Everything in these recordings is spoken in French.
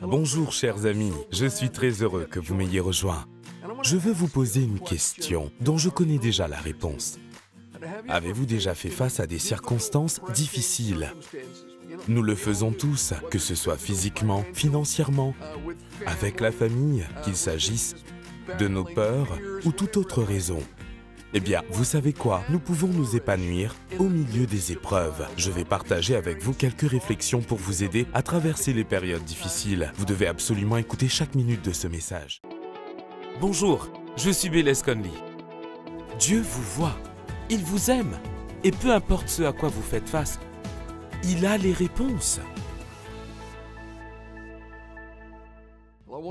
Bonjour chers amis, je suis très heureux que vous m'ayez rejoint. Je veux vous poser une question dont je connais déjà la réponse. Avez-vous déjà fait face à des circonstances difficiles? Nous le faisons tous, que ce soit physiquement, financièrement, avec la famille, qu'il s'agisse de nos peurs ou toute autre raison. Eh bien, vous savez quoi? Nous pouvons nous épanouir au milieu des épreuves. Je vais partager avec vous quelques réflexions pour vous aider à traverser les périodes difficiles. Vous devez absolument écouter chaque minute de ce message. Bonjour, je suis Bélez Conley. Dieu vous voit, il vous aime, et peu importe ce à quoi vous faites face, il a les réponses.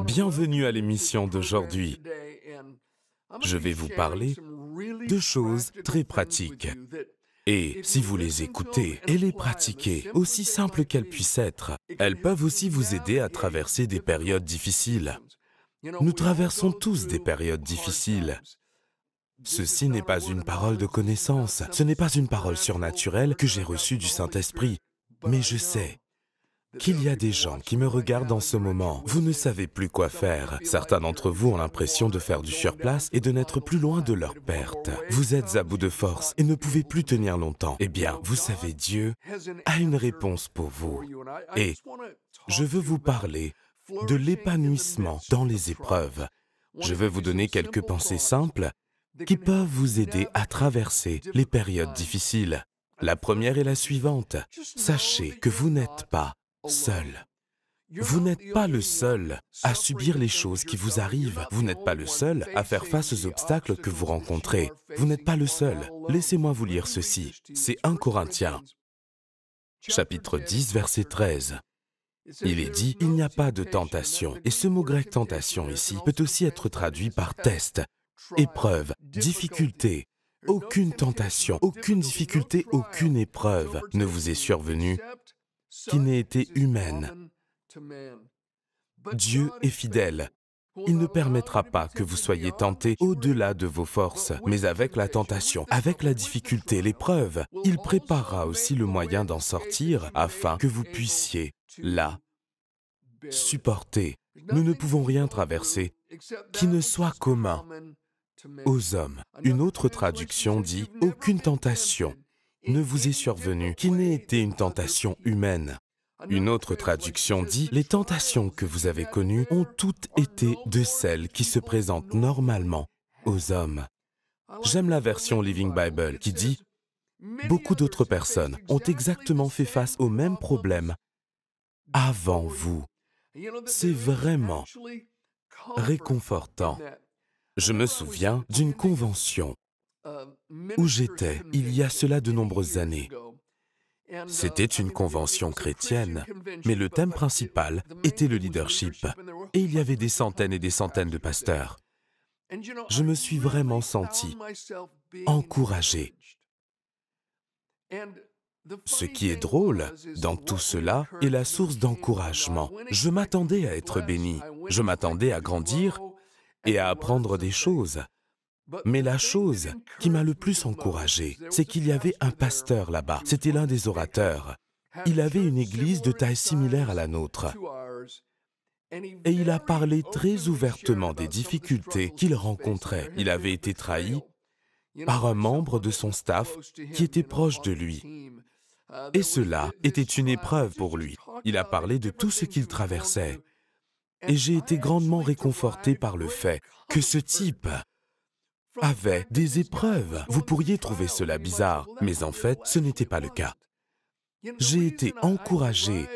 Bienvenue à l'émission d'aujourd'hui. Je vais vous parler de choses très pratiques. Et si vous les écoutez et les pratiquez, aussi simples qu'elles puissent être, elles peuvent aussi vous aider à traverser des périodes difficiles. Nous traversons tous des périodes difficiles. Ceci n'est pas une parole de connaissance, ce n'est pas une parole surnaturelle que j'ai reçue du Saint-Esprit, mais je sais qu'il y a des gens qui me regardent en ce moment. Vous ne savez plus quoi faire. Certains d'entre vous ont l'impression de faire du surplace et de n'être plus loin de leur perte. Vous êtes à bout de force et ne pouvez plus tenir longtemps. Eh bien, vous savez, Dieu a une réponse pour vous. Et je veux vous parler de l'épanouissement dans les épreuves. Je veux vous donner quelques pensées simples qui peuvent vous aider à traverser les périodes difficiles. La première est la suivante. Sachez que vous n'êtes pas seul. Vous n'êtes pas le seul à subir les choses qui vous arrivent. Vous n'êtes pas le seul à faire face aux obstacles que vous rencontrez. Vous n'êtes pas le seul. Laissez-moi vous lire ceci. C'est 1 Corinthiens, chapitre 10, verset 13. Il est dit, il n'y a pas de tentation. Et ce mot grec tentation ici peut aussi être traduit par test, épreuve, difficulté. Aucune tentation, aucune difficulté, aucune épreuve ne vous est survenue qui n'ait été humaine. Dieu est fidèle. Il ne permettra pas que vous soyez tentés au-delà de vos forces, mais avec la tentation, avec la difficulté, l'épreuve, il préparera aussi le moyen d'en sortir afin que vous puissiez, là, supporter. Nous ne pouvons rien traverser qui ne soit commun aux hommes. Une autre traduction dit « Aucune tentation ne vous est survenue qui n'ait été une tentation humaine ». Une autre traduction dit « Les tentations que vous avez connues ont toutes été de celles qui se présentent normalement aux hommes ». J'aime la version Living Bible qui dit « Beaucoup d'autres personnes ont exactement fait face aux mêmes problèmes avant vous ». C'est vraiment réconfortant. Je me souviens d'une convention où j'étais il y a cela de nombreuses années. C'était une convention chrétienne, mais le thème principal était le leadership. Et il y avait des centaines et des centaines de pasteurs. Je me suis vraiment senti encouragé. Ce qui est drôle dans tout cela est la source d'encouragement. Je m'attendais à être béni, je m'attendais à grandir et à apprendre des choses. Mais la chose qui m'a le plus encouragé, c'est qu'il y avait un pasteur là-bas. C'était l'un des orateurs. Il avait une église de taille similaire à la nôtre. Et il a parlé très ouvertement des difficultés qu'il rencontrait. Il avait été trahi par un membre de son staff qui était proche de lui. Et cela était une épreuve pour lui. Il a parlé de tout ce qu'il traversait. Et j'ai été grandement réconforté par le fait que ce type avait des épreuves. Vous pourriez trouver cela bizarre, mais en fait, ce n'était pas le cas. J'ai été encouragé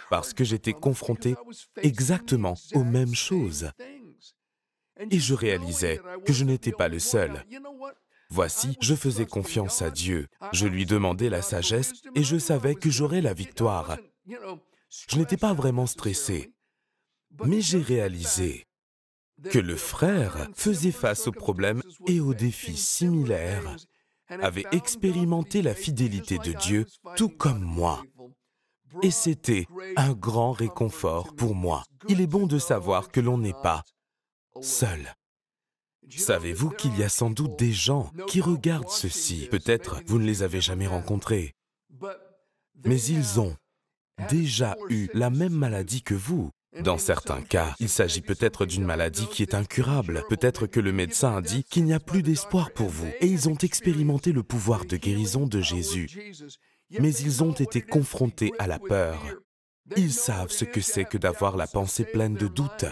parce que j'étais confronté exactement aux mêmes choses. Et je réalisais que je n'étais pas le seul. Voici, je faisais confiance à Dieu. Je lui demandais la sagesse et je savais que j'aurais la victoire. Je n'étais pas vraiment stressé, mais j'ai réalisé que le frère faisait face aux problèmes et aux défis similaires, avait expérimenté la fidélité de Dieu tout comme moi. Et c'était un grand réconfort pour moi. Il est bon de savoir que l'on n'est pas seul. Savez-vous qu'il y a sans doute des gens qui regardent ceci? Peut-être vous ne les avez jamais rencontrés, mais ils ont déjà eu la même maladie que vous. Dans certains cas, il s'agit peut-être d'une maladie qui est incurable. Peut-être que le médecin a dit qu'il n'y a plus d'espoir pour vous. Et ils ont expérimenté le pouvoir de guérison de Jésus. Mais ils ont été confrontés à la peur. Ils savent ce que c'est que d'avoir la pensée pleine de doutes,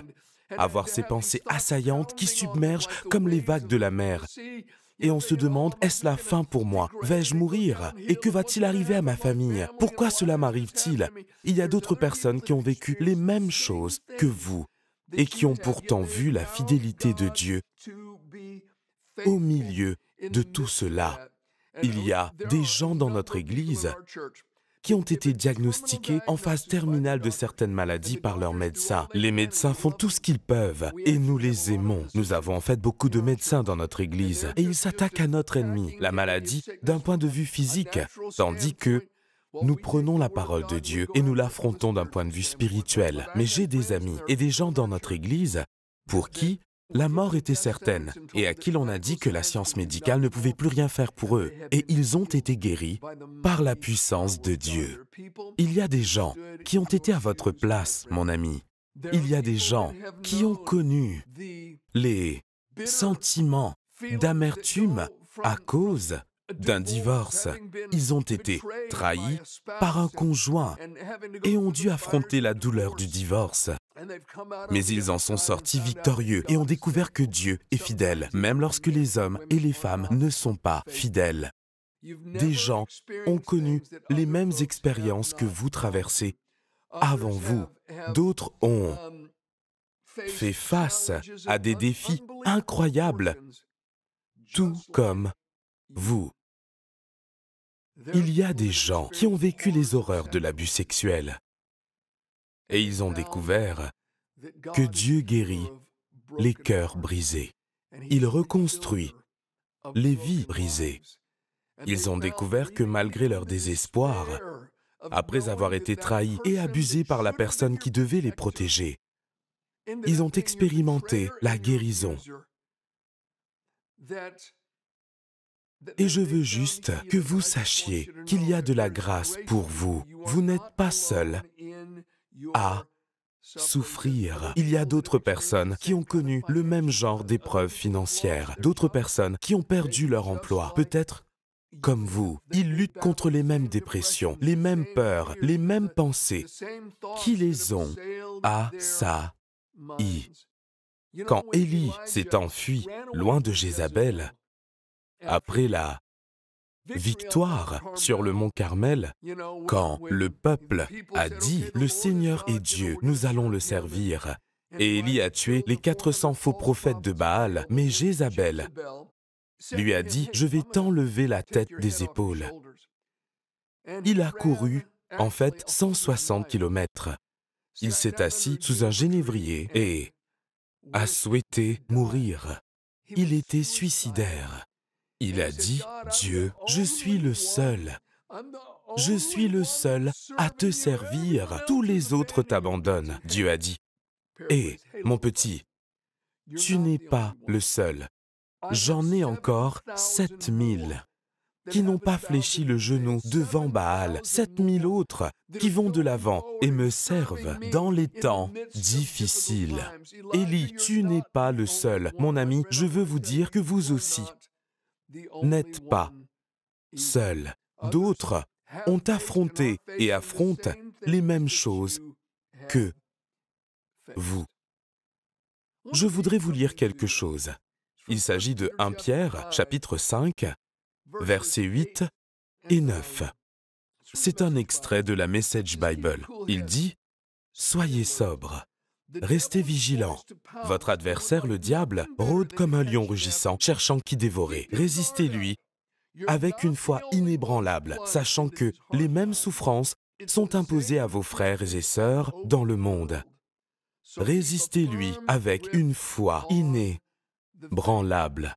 avoir ces pensées assaillantes qui submergent comme les vagues de la mer. Et on se demande, est-ce la fin pour moi? Vais-je mourir? Et que va-t-il arriver à ma famille? Pourquoi cela m'arrive-t-il? Il y a d'autres personnes qui ont vécu les mêmes choses que vous et qui ont pourtant vu la fidélité de Dieu au milieu de tout cela. Il y a des gens dans notre Église qui ont été diagnostiqués en phase terminale de certaines maladies par leurs médecins. Les médecins font tout ce qu'ils peuvent et nous les aimons. Nous avons en fait beaucoup de médecins dans notre Église et ils s'attaquent à notre ennemi, la maladie, d'un point de vue physique, tandis que nous prenons la parole de Dieu et nous l'affrontons d'un point de vue spirituel. Mais j'ai des amis et des gens dans notre Église pour qui la mort était certaine et à qui l'on a dit que la science médicale ne pouvait plus rien faire pour eux. Et ils ont été guéris par la puissance de Dieu. Il y a des gens qui ont été à votre place, mon ami. Il y a des gens qui ont connu les sentiments d'amertume à cause d'un divorce. Ils ont été trahis par un conjoint et ont dû affronter la douleur du divorce. Mais ils en sont sortis victorieux et ont découvert que Dieu est fidèle, même lorsque les hommes et les femmes ne sont pas fidèles. Des gens ont connu les mêmes expériences que vous traversez avant vous. D'autres ont fait face à des défis incroyables, tout comme vous. Il y a des gens qui ont vécu les horreurs de l'abus sexuel et ils ont découvert que Dieu guérit les cœurs brisés. Il reconstruit les vies brisées. Ils ont découvert que malgré leur désespoir, après avoir été trahis et abusés par la personne qui devait les protéger, ils ont expérimenté la guérison. Et je veux juste que vous sachiez qu'il y a de la grâce pour vous. Vous n'êtes pas seul à souffrir. Il y a d'autres personnes qui ont connu le même genre d'épreuves financières, d'autres personnes qui ont perdu leur emploi, peut-être comme vous. Ils luttent contre les mêmes dépressions, les mêmes peurs, les mêmes pensées qui les ont assaillis. Quand Élie s'est enfui loin de Jézabel, après la victoire sur le mont Carmel, quand le peuple a dit « Le Seigneur est Dieu, nous allons le servir », et Élie a tué les 400 faux prophètes de Baal, mais Jézabel lui a dit « Je vais t'enlever la tête des épaules ». Il a couru, en fait, 160 kilomètres. Il s'est assis sous un génévrier et a souhaité mourir. Il était suicidaire. Il a dit, « Dieu, je suis le seul. Je suis le seul à te servir. Tous les autres t'abandonnent. » Dieu a dit, « Hé, mon petit, tu n'es pas le seul. J'en ai encore 7000 qui n'ont pas fléchi le genou devant Baal, 7000 autres qui vont de l'avant et me servent dans les temps difficiles. Élie, tu n'es pas le seul. Mon ami, je veux vous dire que vous aussi n'êtes pas seul. D'autres ont affronté et affrontent les mêmes choses que vous. Je voudrais vous lire quelque chose. Il s'agit de 1 Pierre, chapitre 5, versets 8 et 9. C'est un extrait de la Message Bible. Il dit « Soyez sobres, restez vigilants. Votre adversaire, le diable, rôde comme un lion rugissant, cherchant qui dévorer. Résistez-lui avec une foi inébranlable, sachant que les mêmes souffrances sont imposées à vos frères et sœurs dans le monde. Résistez-lui avec une foi inébranlable.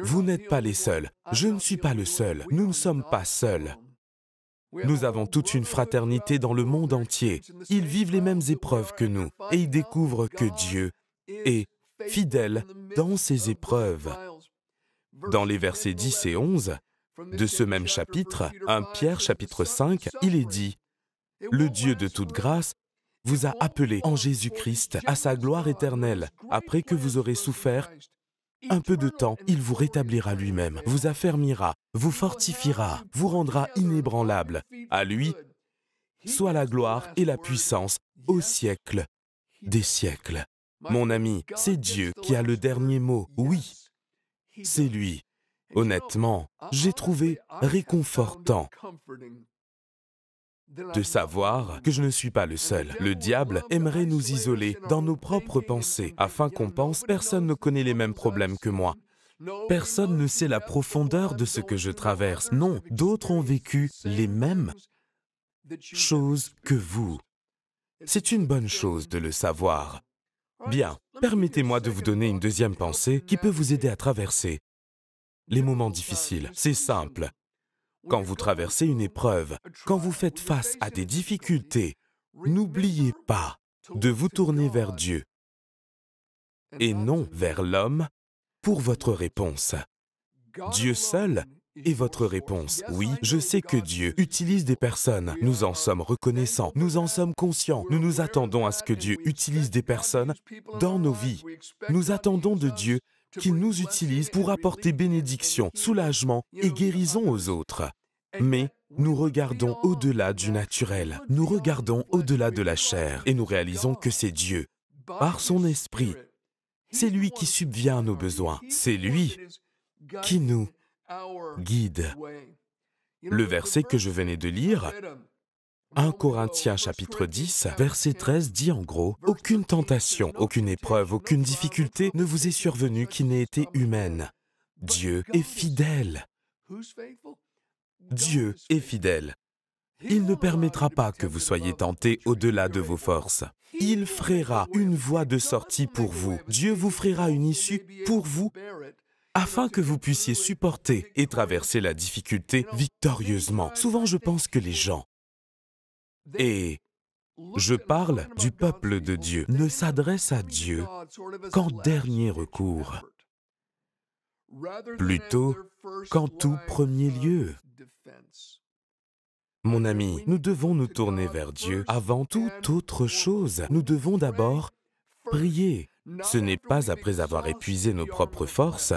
Vous n'êtes pas les seuls. Je ne suis pas le seul. Nous ne sommes pas seuls. Nous avons toute une fraternité dans le monde entier. Ils vivent les mêmes épreuves que nous et ils découvrent que Dieu est fidèle dans ces épreuves. Dans les versets 10 et 11 de ce même chapitre, 1 Pierre chapitre 5, il est dit « Le Dieu de toute grâce vous a appelé en Jésus-Christ à sa gloire éternelle. Après que vous aurez souffert un peu de temps, il vous rétablira lui-même, vous affermira, vous fortifiera, vous rendra inébranlable. À lui, soit la gloire et la puissance au siècle des siècles. Mon ami, c'est Dieu qui a le dernier mot. Oui, c'est lui. Honnêtement, j'ai trouvé réconfortant de savoir que je ne suis pas le seul. Le diable aimerait nous isoler dans nos propres pensées, afin qu'on pense « personne ne connaît les mêmes problèmes que moi ». Personne ne sait la profondeur de ce que je traverse. Non, d'autres ont vécu les mêmes choses que vous. C'est une bonne chose de le savoir. Bien, permettez-moi de vous donner une deuxième pensée qui peut vous aider à traverser les moments difficiles. C'est simple. Quand vous traversez une épreuve, quand vous faites face à des difficultés, n'oubliez pas de vous tourner vers Dieu et non vers l'homme pour votre réponse. Dieu seul est votre réponse. Oui, je sais que Dieu utilise des personnes. Nous en sommes reconnaissants, nous en sommes conscients. Nous nous attendons à ce que Dieu utilise des personnes dans nos vies. Nous attendons de Dieu qu'il nous utilise pour apporter bénédiction, soulagement et guérison aux autres. Mais nous regardons au-delà du naturel, nous regardons au-delà de la chair et nous réalisons que c'est Dieu, par son esprit. C'est lui qui subvient à nos besoins, c'est lui qui nous guide. Le verset que je venais de lire, 1 Corinthiens chapitre 10, verset 13 dit en gros, « Aucune tentation, aucune épreuve, aucune difficulté ne vous est survenue qui n'ait été humaine. Dieu est fidèle. » Dieu est fidèle. Il ne permettra pas que vous soyez tentés au-delà de vos forces. Il frayera une voie de sortie pour vous. Dieu vous frayera une issue pour vous, afin que vous puissiez supporter et traverser la difficulté victorieusement. Souvent, je pense que les gens, et je parle du peuple de Dieu, ne s'adressent à Dieu qu'en dernier recours, plutôt qu'en tout premier lieu. Mon ami, nous devons nous tourner vers Dieu avant toute autre chose. Nous devons d'abord prier. Ce n'est pas après avoir épuisé nos propres forces,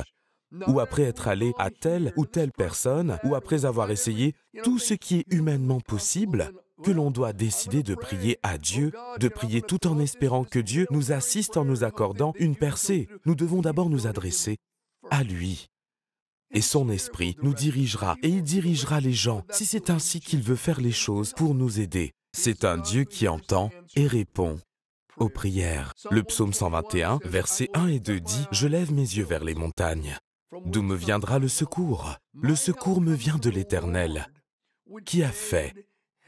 ou après être allé à telle ou telle personne, ou après avoir essayé tout ce qui est humainement possible, que l'on doit décider de prier à Dieu, de prier tout en espérant que Dieu nous assiste en nous accordant une percée. Nous devons d'abord nous adresser à lui. Et son esprit nous dirigera, et il dirigera les gens, si c'est ainsi qu'il veut faire les choses pour nous aider. C'est un Dieu qui entend et répond aux prières. Le psaume 121, versets 1 et 2 dit « Je lève mes yeux vers les montagnes. D'où me viendra le secours? Le secours me vient de l'Éternel, qui a fait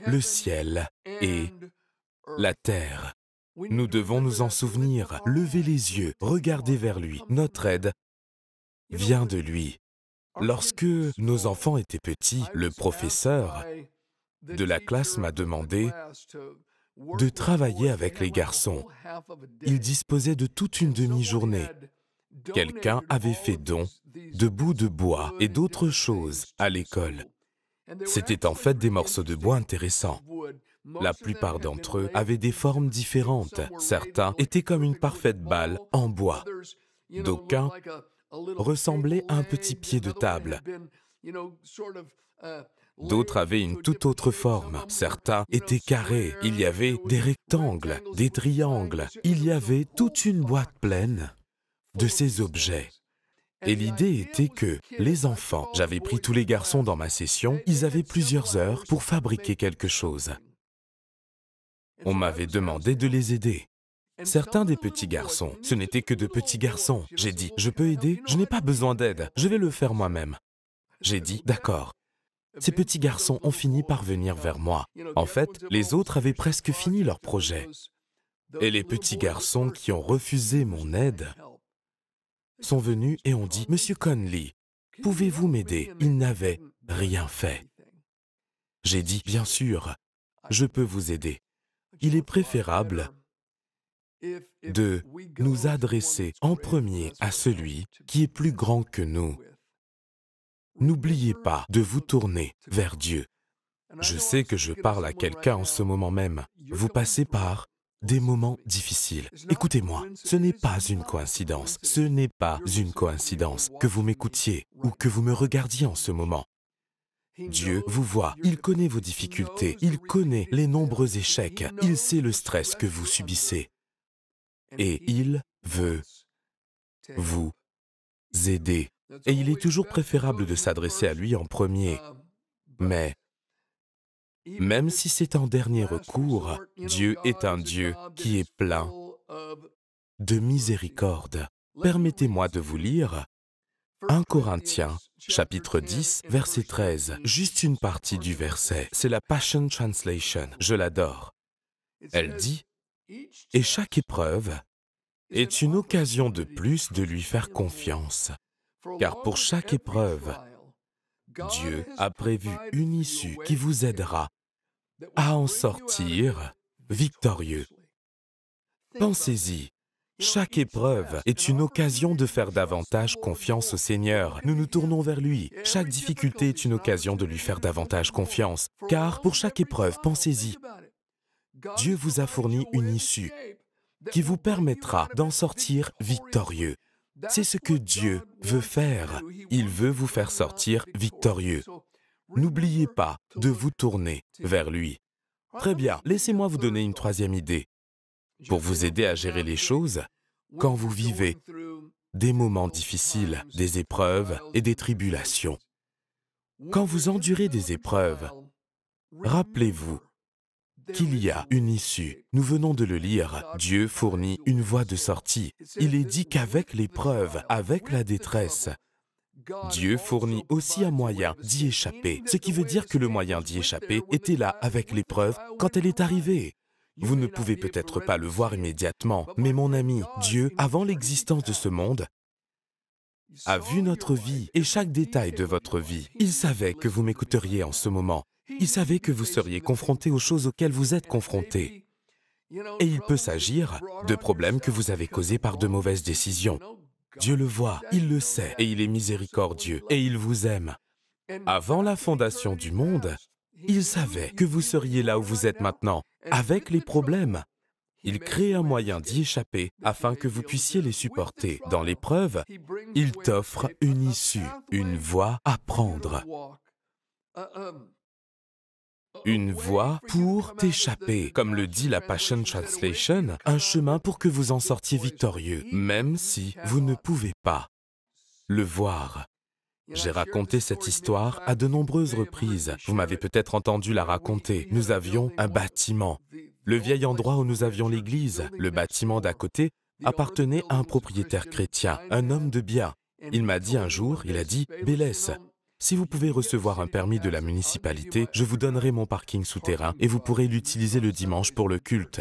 le ciel et la terre. » Nous devons nous en souvenir, lever les yeux, regarder vers lui. Notre aide vient de lui. Lorsque nos enfants étaient petits, le professeur de la classe m'a demandé de travailler avec les garçons. Il disposait de toute une demi-journée. Quelqu'un avait fait don de bouts de bois et d'autres choses à l'école. C'étaient en fait des morceaux de bois intéressants. La plupart d'entre eux avaient des formes différentes. Certains étaient comme une parfaite balle en bois. D'aucuns ressemblaient à un petit pied de table. D'autres avaient une toute autre forme. Certains étaient carrés. Il y avait des rectangles, des triangles. Il y avait toute une boîte pleine de ces objets. Et l'idée était que les enfants, j'avais pris tous les garçons dans ma session, ils avaient plusieurs heures pour fabriquer quelque chose. On m'avait demandé de les aider. Certains des petits garçons, ce n'étaient que de petits garçons. J'ai dit, je peux aider? Je n'ai pas besoin d'aide, je vais le faire moi-même. J'ai dit, d'accord. Ces petits garçons ont fini par venir vers moi. En fait, les autres avaient presque fini leur projet. Et les petits garçons qui ont refusé mon aide sont venus et ont dit, « Monsieur Conley, pouvez-vous m'aider ?» Ils n'avaient rien fait. J'ai dit, « Bien sûr, je peux vous aider. Il est préférable de nous adresser en premier à celui qui est plus grand que nous. N'oubliez pas de vous tourner vers Dieu. » Je sais que je parle à quelqu'un en ce moment même. Vous passez par des moments difficiles. Écoutez-moi, ce n'est pas une coïncidence, ce n'est pas une coïncidence que vous m'écoutiez ou que vous me regardiez en ce moment. Dieu vous voit, il connaît vos difficultés, il connaît les nombreux échecs, il sait le stress que vous subissez. Et il veut vous aider. Et il est toujours préférable de s'adresser à lui en premier. Mais même si c'est en dernier recours, Dieu est un Dieu qui est plein de miséricorde. Permettez-moi de vous lire 1 Corinthiens, chapitre 10, verset 13. Juste une partie du verset. C'est la Passion Translation. Je l'adore. Elle dit « Et chaque épreuve est une occasion de plus de lui faire confiance. Car pour chaque épreuve, Dieu a prévu une issue qui vous aidera à en sortir victorieux. » Pensez-y. Chaque épreuve est une occasion de faire davantage confiance au Seigneur. Nous nous tournons vers lui. Chaque difficulté est une occasion de lui faire davantage confiance. Car pour chaque épreuve, pensez-y, Dieu vous a fourni une issue qui vous permettra d'en sortir victorieux. C'est ce que Dieu veut faire. Il veut vous faire sortir victorieux. N'oubliez pas de vous tourner vers lui. Très bien, laissez-moi vous donner une troisième idée. Pour vous aider à gérer les choses, quand vous vivez des moments difficiles, des épreuves et des tribulations. Quand vous endurez des épreuves, rappelez-vous qu'il y a une issue. Nous venons de le lire. Dieu fournit une voie de sortie. Il est dit qu'avec l'épreuve, avec la détresse, Dieu fournit aussi un moyen d'y échapper. Ce qui veut dire que le moyen d'y échapper était là avec l'épreuve quand elle est arrivée. Vous ne pouvez peut-être pas le voir immédiatement, mais mon ami, Dieu, avant l'existence de ce monde, a vu notre vie et chaque détail de votre vie. Il savait que vous m'écouteriez en ce moment. Il savait que vous seriez confronté aux choses auxquelles vous êtes confrontés. Et il peut s'agir de problèmes que vous avez causés par de mauvaises décisions. Dieu le voit, il le sait, et il est miséricordieux, et il vous aime. Avant la fondation du monde, il savait que vous seriez là où vous êtes maintenant, avec les problèmes. Il crée un moyen d'y échapper afin que vous puissiez les supporter. Dans l'épreuve, il t'offre une issue, une voie à prendre. Une voie pour t'échapper, comme le dit la Passion Translation, un chemin pour que vous en sortiez victorieux, même si vous ne pouvez pas le voir. J'ai raconté cette histoire à de nombreuses reprises. Vous m'avez peut-être entendu la raconter. Nous avions un bâtiment. Le vieil endroit où nous avions l'église, le bâtiment d'à côté, appartenait à un propriétaire chrétien, un homme de bien. Il m'a dit un jour, il a dit « Bélès, si vous pouvez recevoir un permis de la municipalité, je vous donnerai mon parking souterrain et vous pourrez l'utiliser le dimanche pour le culte. »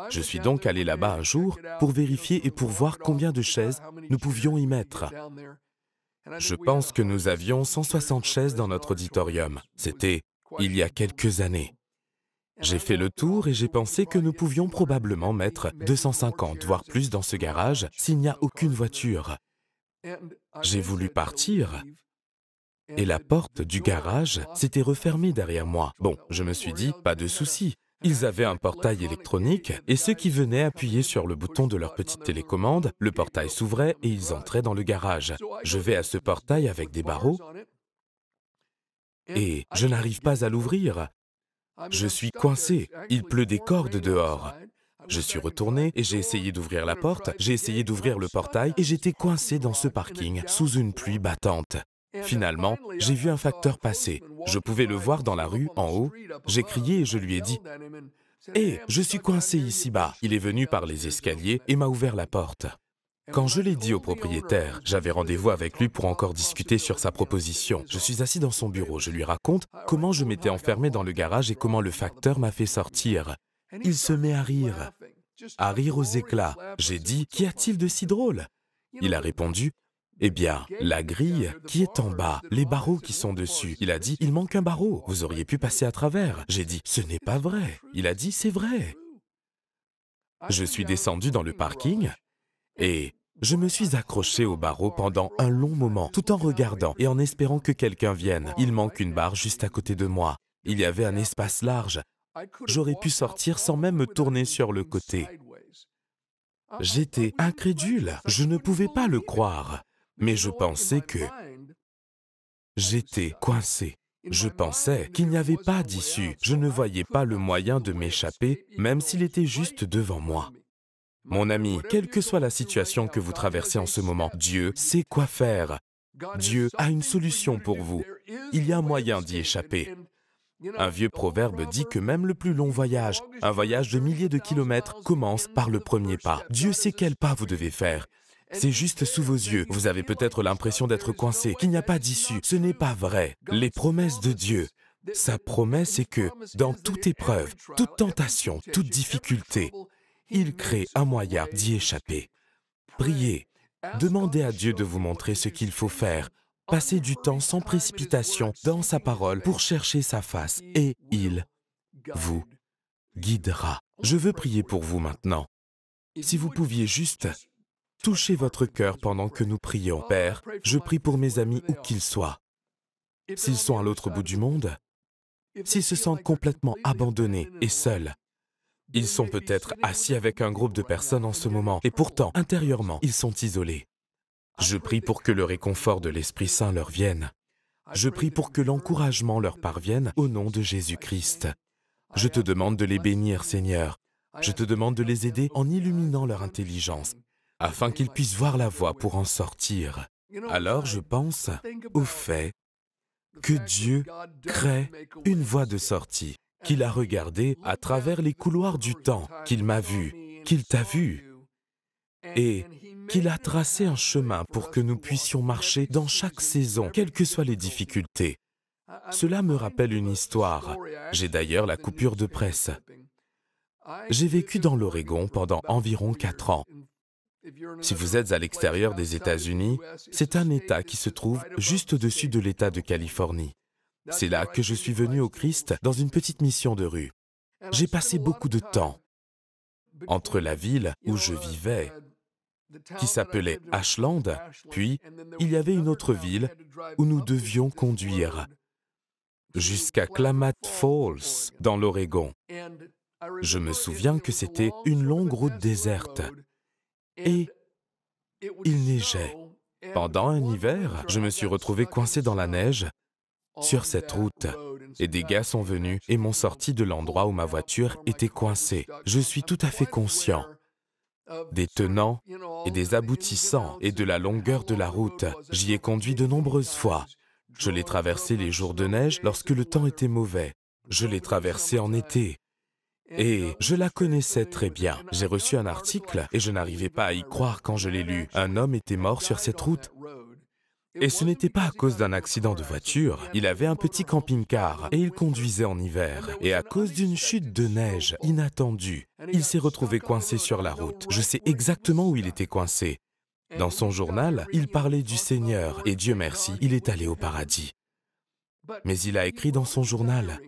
Je suis donc allé là-bas un jour pour vérifier et pour voir combien de chaises nous pouvions y mettre. Je pense que nous avions 160 chaises dans notre auditorium. C'était il y a quelques années. J'ai fait le tour et j'ai pensé que nous pouvions probablement mettre 250, voire plus dans ce garage s'il n'y a aucune voiture. J'ai voulu partir et la porte du garage s'était refermée derrière moi. Bon, je me suis dit, pas de souci. Ils avaient un portail électronique et ceux qui venaient appuyer sur le bouton de leur petite télécommande, le portail s'ouvrait et ils entraient dans le garage. Je vais à ce portail avec des barreaux et je n'arrive pas à l'ouvrir. Je suis coincé, il pleut des cordes dehors. Je suis retourné et j'ai essayé d'ouvrir la porte, j'ai essayé d'ouvrir le portail et j'étais coincé dans ce parking sous une pluie battante. Finalement, j'ai vu un facteur passer. Je pouvais le voir dans la rue, en haut. J'ai crié et je lui ai dit « Hé, je suis coincé ici-bas !» Il est venu par les escaliers et m'a ouvert la porte. Quand je l'ai dit au propriétaire, j'avais rendez-vous avec lui pour encore discuter sur sa proposition. Je suis assis dans son bureau, je lui raconte comment je m'étais enfermé dans le garage et comment le facteur m'a fait sortir. Il se met à rire aux éclats. J'ai dit « Qu'y a-t-il de si drôle ?» Il a répondu « Eh bien, la grille qui est en bas, les barreaux qui sont dessus. » Il a dit « Il manque un barreau, vous auriez pu passer à travers. » J'ai dit « Ce n'est pas vrai. » Il a dit « C'est vrai. » Je suis descendu dans le parking et je me suis accroché au barreau pendant un long moment, tout en regardant et en espérant que quelqu'un vienne. Il manque une barre juste à côté de moi. Il y avait un espace large. J'aurais pu sortir sans même me tourner sur le côté. J'étais incrédule, je ne pouvais pas le croire, mais je pensais que j'étais coincé. Je pensais qu'il n'y avait pas d'issue, je ne voyais pas le moyen de m'échapper, même s'il était juste devant moi. Mon ami, quelle que soit la situation que vous traversez en ce moment, Dieu sait quoi faire. Dieu a une solution pour vous. Il y a un moyen d'y échapper. Un vieux proverbe dit que même le plus long voyage, un voyage de milliers de kilomètres, commence par le premier pas. Dieu sait quel pas vous devez faire. C'est juste sous vos yeux. Vous avez peut-être l'impression d'être coincé, qu'il n'y a pas d'issue. Ce n'est pas vrai. Les promesses de Dieu, sa promesse est que dans toute épreuve, toute tentation, toute difficulté, il crée un moyen d'y échapper. Priez, demandez à Dieu de vous montrer ce qu'il faut faire. Passez du temps sans précipitation dans sa parole pour chercher sa face et il vous guidera. Je veux prier pour vous maintenant. Si vous pouviez juste toucher votre cœur pendant que nous prions. Père, je prie pour mes amis où qu'ils soient. S'ils sont à l'autre bout du monde, s'ils se sentent complètement abandonnés et seuls, ils sont peut-être assis avec un groupe de personnes en ce moment et pourtant, intérieurement, ils sont isolés. Je prie pour que le réconfort de l'Esprit Saint leur vienne. Je prie pour que l'encouragement leur parvienne au nom de Jésus-Christ. Je te demande de les bénir, Seigneur. Je te demande de les aider en illuminant leur intelligence, afin qu'ils puissent voir la voie pour en sortir. Alors je pense au fait que Dieu crée une voie de sortie, qu'il a regardée à travers les couloirs du temps, qu'il m'a vu, qu'il t'a vu, et qu'il a tracé un chemin pour que nous puissions marcher dans chaque saison, quelles que soient les difficultés. Cela me rappelle une histoire. J'ai d'ailleurs la coupure de presse. J'ai vécu dans l'Oregon pendant environ 4 ans. Si vous êtes à l'extérieur des États-Unis, c'est un État qui se trouve juste au-dessus de l'État de Californie. C'est là que je suis venu au Christ dans une petite mission de rue. J'ai passé beaucoup de temps entre la ville où je vivais, qui s'appelait Ashland, puis il y avait une autre ville où nous devions conduire jusqu'à Klamath Falls, dans l'Oregon. Je me souviens que c'était une longue route déserte et il neigeait. Pendant un hiver, je me suis retrouvé coincé dans la neige sur cette route. Et des gars sont venus et m'ont sorti de l'endroit où ma voiture était coincée. Je suis tout à fait conscient des tenants et des aboutissants et de la longueur de la route. J'y ai conduit de nombreuses fois. Je l'ai traversé les jours de neige lorsque le temps était mauvais. Je l'ai traversé en été. Et je la connaissais très bien. J'ai reçu un article et je n'arrivais pas à y croire quand je l'ai lu. Un homme était mort sur cette route. Et ce n'était pas à cause d'un accident de voiture. Il avait un petit camping-car et il conduisait en hiver. Et à cause d'une chute de neige inattendue, il s'est retrouvé coincé sur la route. Je sais exactement où il était coincé. Dans son journal, il parlait du Seigneur et Dieu merci, il est allé au paradis. Mais il a écrit dans son journal,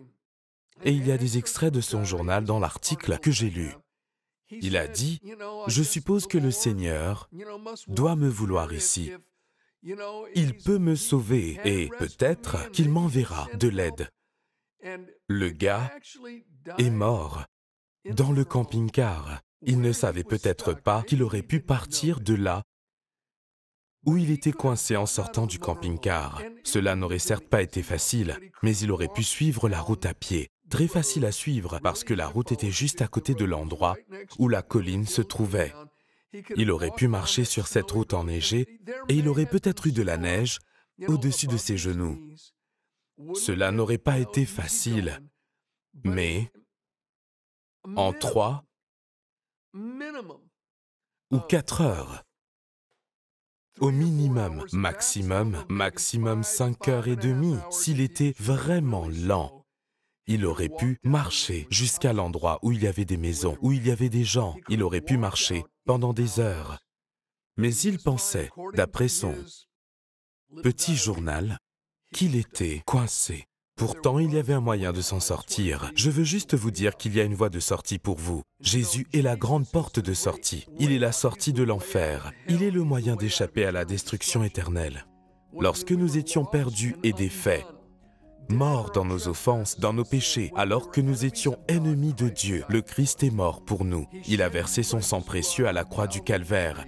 et il y a des extraits de son journal dans l'article que j'ai lu. Il a dit, « Je suppose que le Seigneur doit me vouloir ici. Il peut me sauver et peut-être qu'il m'enverra de l'aide. » Le gars est mort dans le camping-car. Il ne savait peut-être pas qu'il aurait pu partir de là où il était coincé en sortant du camping-car. Cela n'aurait certes pas été facile, mais il aurait pu suivre la route à pied. Très facile à suivre parce que la route était juste à côté de l'endroit où la colline se trouvait. Il aurait pu marcher sur cette route enneigée et il aurait peut-être eu de la neige au-dessus de ses genoux. Cela n'aurait pas été facile, mais en 3 ou 4 heures, au minimum, maximum 5 heures et demie, s'il était vraiment lent, il aurait pu marcher jusqu'à l'endroit où il y avait des maisons, où il y avait des gens. Il aurait pu marcher pendant des heures. Mais il pensait, d'après son petit journal, qu'il était coincé. Pourtant, il y avait un moyen de s'en sortir. Je veux juste vous dire qu'il y a une voie de sortie pour vous. Jésus est la grande porte de sortie. Il est la sortie de l'enfer. Il est le moyen d'échapper à la destruction éternelle. Lorsque nous étions perdus et défaits, Mort dans nos offenses, dans nos péchés, alors que nous étions ennemis de Dieu, le Christ est mort pour nous. Il a versé son sang précieux à la croix du calvaire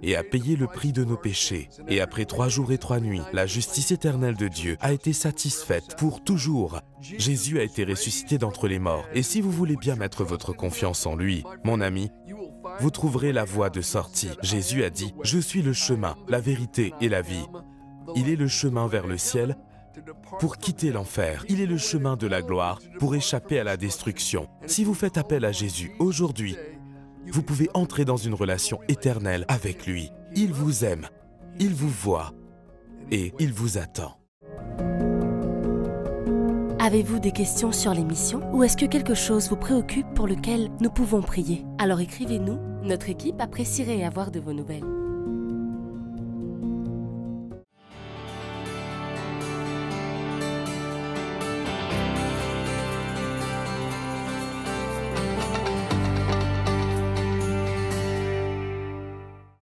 et a payé le prix de nos péchés. Et après 3 jours et 3 nuits, la justice éternelle de Dieu a été satisfaite pour toujours. Jésus a été ressuscité d'entre les morts. Et si vous voulez bien mettre votre confiance en lui, mon ami, vous trouverez la voie de sortie. Jésus a dit, « Je suis le chemin, la vérité et la vie. » Il est le chemin vers le ciel pour quitter l'enfer. Il est le chemin de la gloire pour échapper à la destruction. Si vous faites appel à Jésus aujourd'hui, vous pouvez entrer dans une relation éternelle avec lui. Il vous aime, il vous voit et il vous attend. Avez-vous des questions sur l'émission ou est-ce que quelque chose vous préoccupe pour lequel nous pouvons prier? Alors écrivez-nous, notre équipe apprécierait avoir de vos nouvelles.